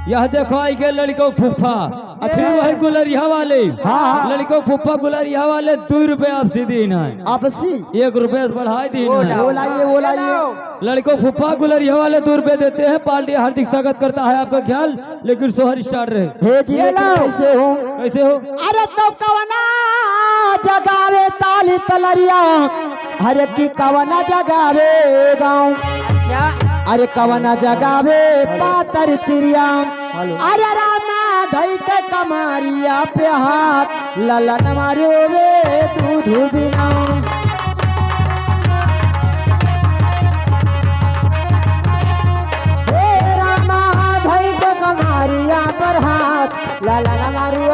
यह देखो आई के लड़को फुफ्फा। अच्छा वही गुलरिया वाले। हाँ लड़को फुफ्फा गुलरिया वाले 2 रुपए आपसी दिन है। आपसी 1 रुपए से बढ़ाई दिन है। बोलाइए लड़को फुफ्फा गुलरिया वाले 2 रुपए देते हैं। पार्टी हार्दिक स्वागत करता है आपका ख्याल। लेकिन सोहर स्टार्ट रहे। कैसे हो? अरे तो कवना जगावे ताली तलरिया, हरे की कवना जगावे गाँव, अरे कवना जगावे पातर तिरिया, अरे रामा धई के कमारिया पे हाथ ललन मारो वे दूध बिना। रामा धई के कमारिया पर हाथ ललन मारो वे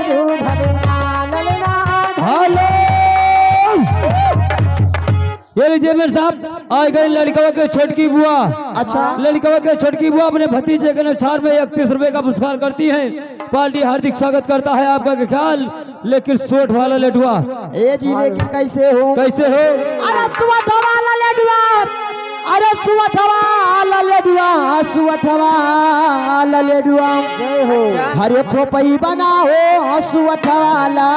दूध बिना। हेलो ये लीजिए मेरे साहब आ गए लड़का के छोटकी बुआ। अच्छा लड़का के छोटकी बुआ अपने भतीजे के नुकसान में 31 रुपए का पुरस्कार करती है। पार्टी हार्दिक स्वागत करता है आपका ख्याल। लेकिन सोट वाला लेडुआ जी लेकिन कैसे हो? अरे सुवठ वाला लेडुआ, अरे सुवठ वाला लेडुआ, सुवठ वाला लेडुआ, हरे खोपई बना हो सुवठ वाला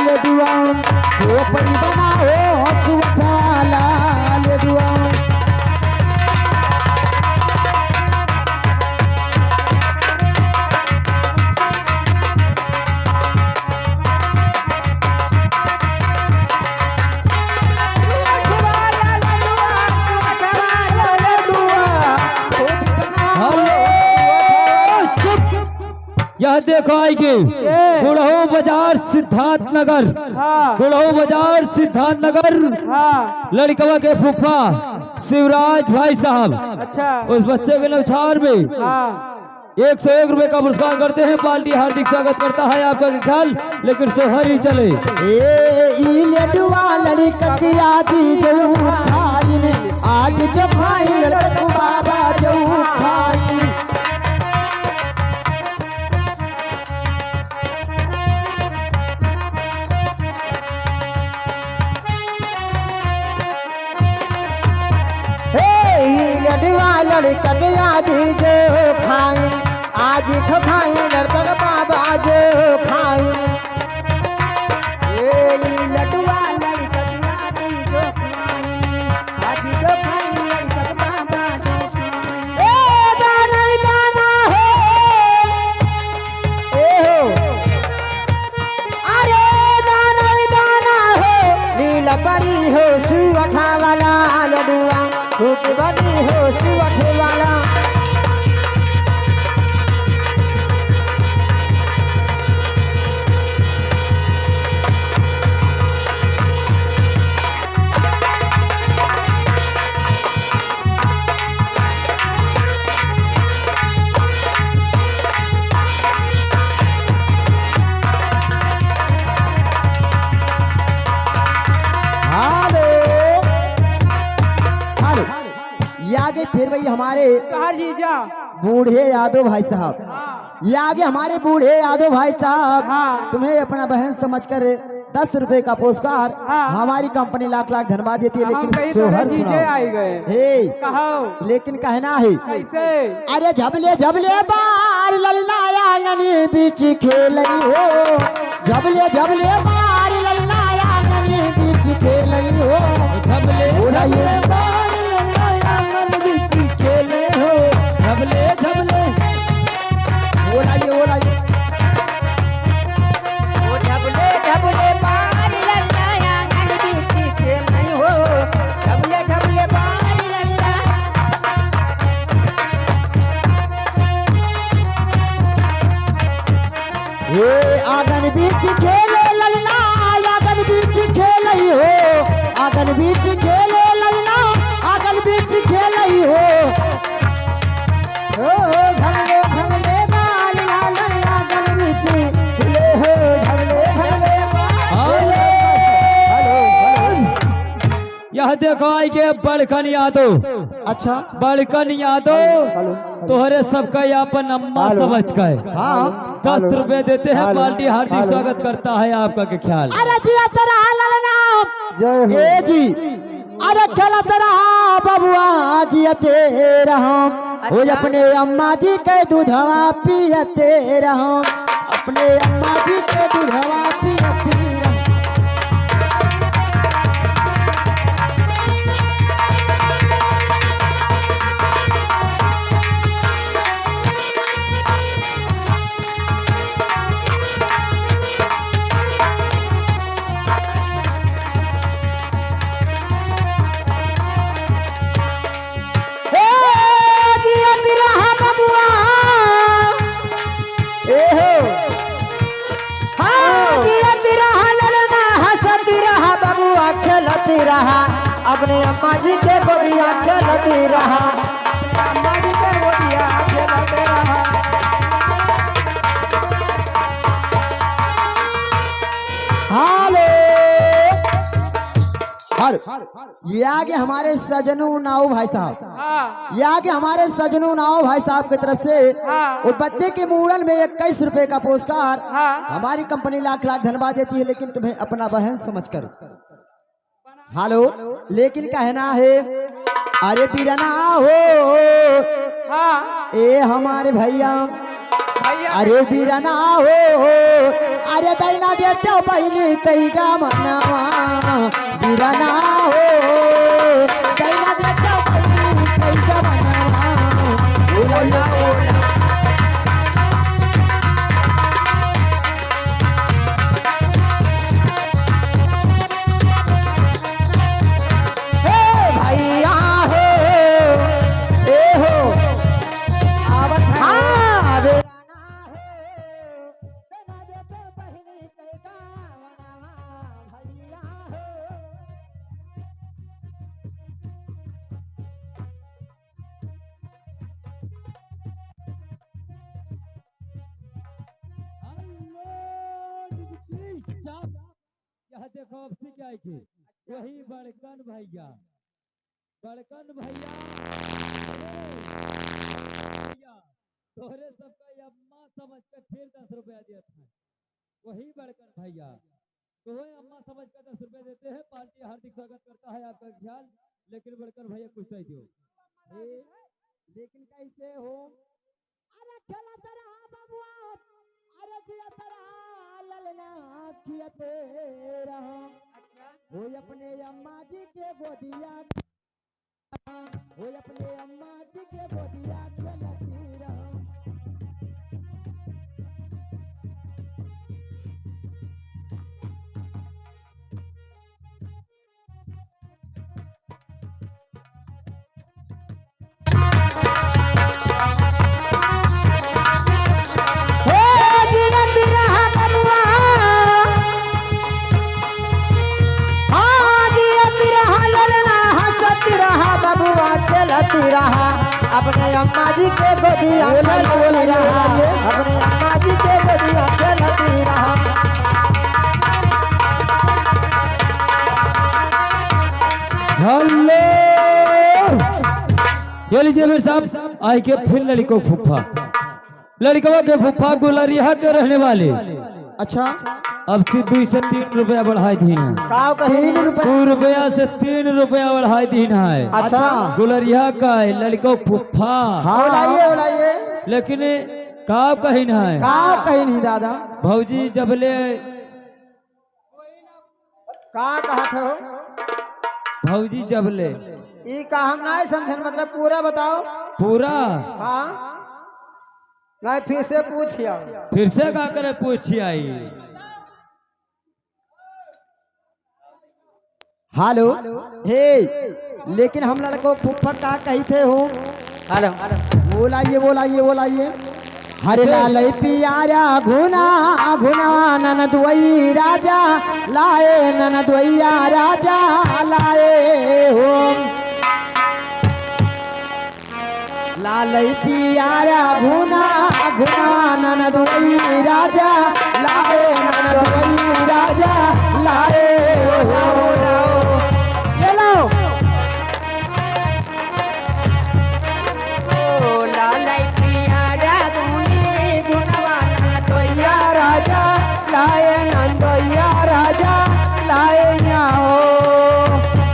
लेडुआ, खोपई बना हो सुवठ वाला लेडुआ। यह देखो आएगी गुड़हो बाजार सिद्धार्थ नगर। गुड़हो बाजार सिद्धार्थ नगर लड़कवा के फुफा शिवराज भाई साहब। अच्छा उस बच्चे के नौछार में 101 रुपए का पुरस्कार करते हैं। पार्टी हार्दिक स्वागत करता है आपका ख्याल। लेकिन सोहर ही चले आज जो खाई लड़को बाबा जो खाई। लड़कन आज जो खाई, आज खाई लड़कन बाबा जो खाई। लडुआ लड़कन आज जो खाई, आज जो खाई लड़कन बाबा जो खाई। दाना दाना हो अरे दाना दाना हो, नीला बड़ी हो सुअठा वाला लडुआ, खूब बड़ी हो सुअठे वाला। आगे फिर वही हमारे बूढ़े यादव भाई साहब। ये आगे हमारे बूढ़े यादव भाई साहब तुम्हें अपना बहन समझकर 10 रुपए का पुरस्कार हमारी कंपनी लाख लाख धन्यवाद देती है। लेकिन सोहर सुनाओ। लेकिन कहना है अरे झबले झबले बार ललनाया बीच खेलई हो, झबले झबले बार ललनाया बीच खेलई हो, झबले झबले बार खेले हो, झबले झबले बोलाइए झबले झबले बार लल्लाया बीच खेल नहीं हो, झबले झबले बार लल्ला। ये आंगन बीच खेले ललना, आंगन बीच खेलई हो, आंगन बीच खेले ललना, आंगन बीच खेलई हो। झबले झबले बाल ललना आंगन बीच खेले हो, झबले झबले बाल। यह देखो आई के बड़कन यादव। अच्छा बड़कन यादव तोहरे सबका अपन अम्मा समझ गए। 10 रुपए देते हैं। पार्टी हार्दिक स्वागत करता है आपका के ख्याल। अरे जी तेरा ललना जय हो। ए जी अरे खेलत रहा बबुआ जियते रहो वो अपने अम्मा जी के दूधवा पियते रहो अपने अम्मा जी के दूधवा पियते रहो। खेलती रहा अपने अम्मा जी के गोदिया खेलती रहा अम्मा जी के गोदिया खेलते रहा। हालो ये आगे हमारे सजनू नाव भाई साहब, ये आगे हमारे सजनू नाव भाई साहब की तरफ से उस बच्चे के मूड़न में 21 रुपए का पुरस्कार हमारी कंपनी लाख लाख धन्यवाद देती है, लेकिन तुम्हें अपना बहन समझकर। हेलो लेकिन कहना है अरे पीरना हो ए हमारे भैया अरे बीरना हो अरे दैना देते हो बहनी कई का मनावा बीरना हो दैना देते हो बहनी कई का मनावा। यह देखो अब से क्या है वही बड़कन भैया तोहरे सबका अम्मा समझ कर फिर 10 रुपया दिया था वही बड़कन भैया तो वही अम्मा समझ कर 10 रुपया देते हैं। पार्टी हार्दिक स्वागत करता है आपका ख्याल, लेकिन बड़कन भैया कुछ नहीं दो लेकिन कैसे हो अरे खेला तरह बबुआ अरे जिया तरह ललना खियते रहो वो अपने अम्मा जी के गोदिया वो अपने अम्मा जी के गोदिया खेलती रहो। खेलती रहा अपने अम्मा जी के गोदिया खेलती रहा अपने अम्मा जी के गोदिया खेलती रहा। हेलो ये लीजिए मेरे साहब आई के फिर लड़कों फुफ्फा लड़कों के फुफ्फा गुलरिया के रहने वाले। अच्छा अब से 2 से 3 रुपया बढ़ाई दी ना 2 रुपया से 3 रुपया बढ़ाई दी ना है। अच्छा गुलरिया का है लड़कों फुफ्फा बोलाइए लेकिन का कहीं ना है कहीं नहीं दादा भौजी जबले का कहत हो भौजी जबले ई का हम नहीं समझन मतलब पूरा बताओ पूरा। हाँ नहीं फिर से पूछिया फिर से का करे पूछी आई। हेलो हे लेकिन हम लड़कों फुफ्फा का कही थे हो हेलो बोलाइए हरे लाल पियारा घुना घुनवा ननदुई राजा लाए ननदुइया राजा लाए हो लाल पियारा घुना घुनवा ननदुई राजा लाए ननदुई राजा लाए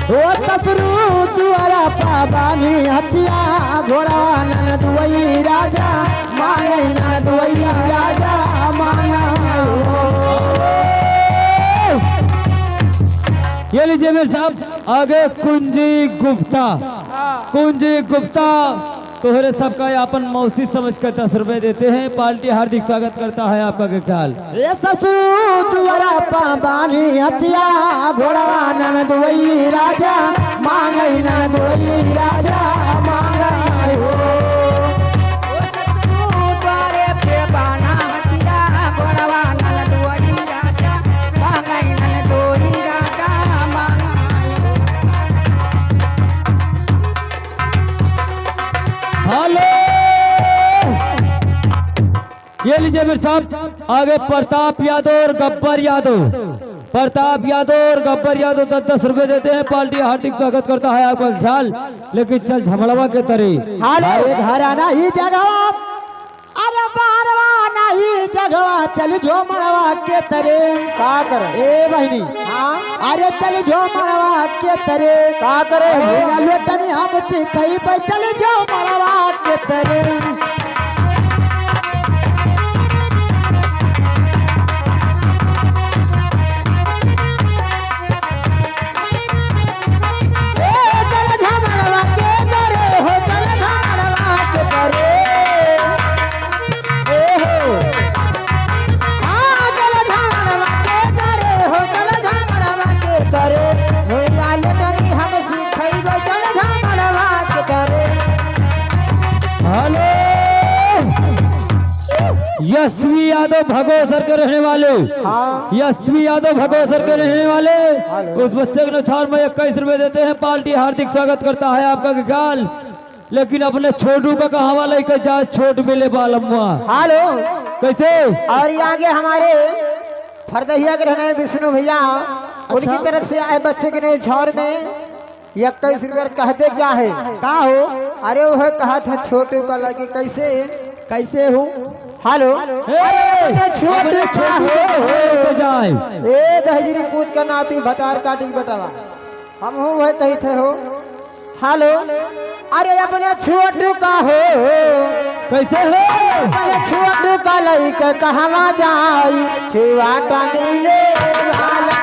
हो। ससुर राजा मांगे ननद वही राजा मांगा ये लीजिए मेरे साहब आगे कुंजी गुप्ता। कुंजी गुप्ता तोहरे सबका अपन मौसी समझ कर 10 रुपए देते हैं। पार्टी हार्दिक स्वागत करता है आपका क्या ख्याल। ये ससुर दुआरा पाबानी हथिया घोड़वा ननद वही राजा मांगे ननद वही राजा मांगा द्वारे पे बाना हथिया घोड़वा ननद वही राजा मांगई ननद वही राजा मांगई। हेलो ये लीजिए मेरे साहब आगे प्रताप यादव और गब्बर यादव। प्रताप यादव और गब्बर यादव 10-10 रुपए देते हैं। पार्टी हार्दिक स्वागत करता है आपका ख्याल। लेकिन चल झमड़वा के तरह अरे घरा नहीं जगवा अरे बारवा नहीं जगवा चल झोमड़वा के तरे का करे ए बहनी अरे चल झोमड़वा के तरे का करे लोटनी हम कहीं पे चल झोमड़वा के तरे हेलो यशवी यादव भगोसर के रहने वाले। यशवी यादव भगोसर के रहने वाले उस बच्चे के नुकसान में 21 रुपए देते हैं। पार्टी हार्दिक स्वागत करता है आपका ख्याल। लेकिन अपने छोटू का कहावा लेकर जा छोट मिले बालम्मा। हेलो कैसे और ये आगे हमारे फरदहिया के रहने विष्णु भैया उनकी तरफ से आए बच्चे के नए झौर में 21 रुपये कहते क्या है का हो अरे वो कहा था छोटू का लगे कैसे कैसे हूँ हेलो अपने छोटू को जाए ए दहजरी कूद का नाती भतार काटी बटावा हम हूँ वह कही थे हो हेलो अरे अपने छोटू का हो कैसे हो अपने छोटू का लइके कहवा जाई छुआटा मिले वाला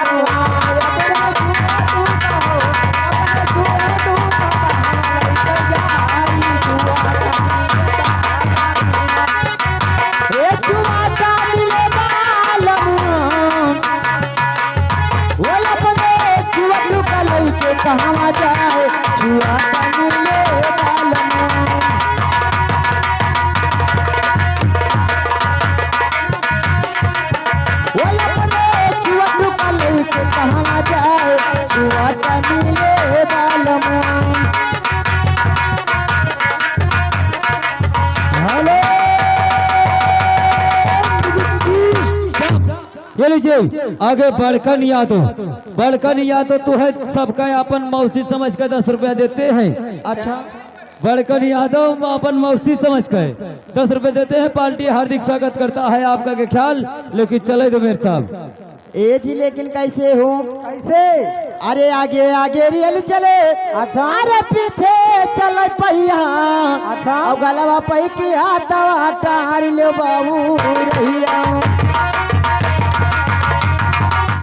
कहाँ जाए छुआ मिले बालमा वो अपने छुआ लुका लेके कहाँ जाए छुआ मिले बालमा। हेलो ये लीजिए आगे बड़कन यादव। बड़कन यादव तो है सबका अपन मौसी समझ कर 10 रुपया देते हैं। अच्छा बड़कन यादव अपन मौसी समझ कर 10 रुपए देते हैं। पार्टी हार्दिक स्वागत करता है आपका क्या ख्याल। लेकिन चले तो मेरे साहब ए जी लेकिन कैसे हो कैसे अरे आगे आगे रियल चले अच्छा अरे पीछे चल पहिया अच्छा अब गलवा पही की हाथवा टार ले बाबू रहिया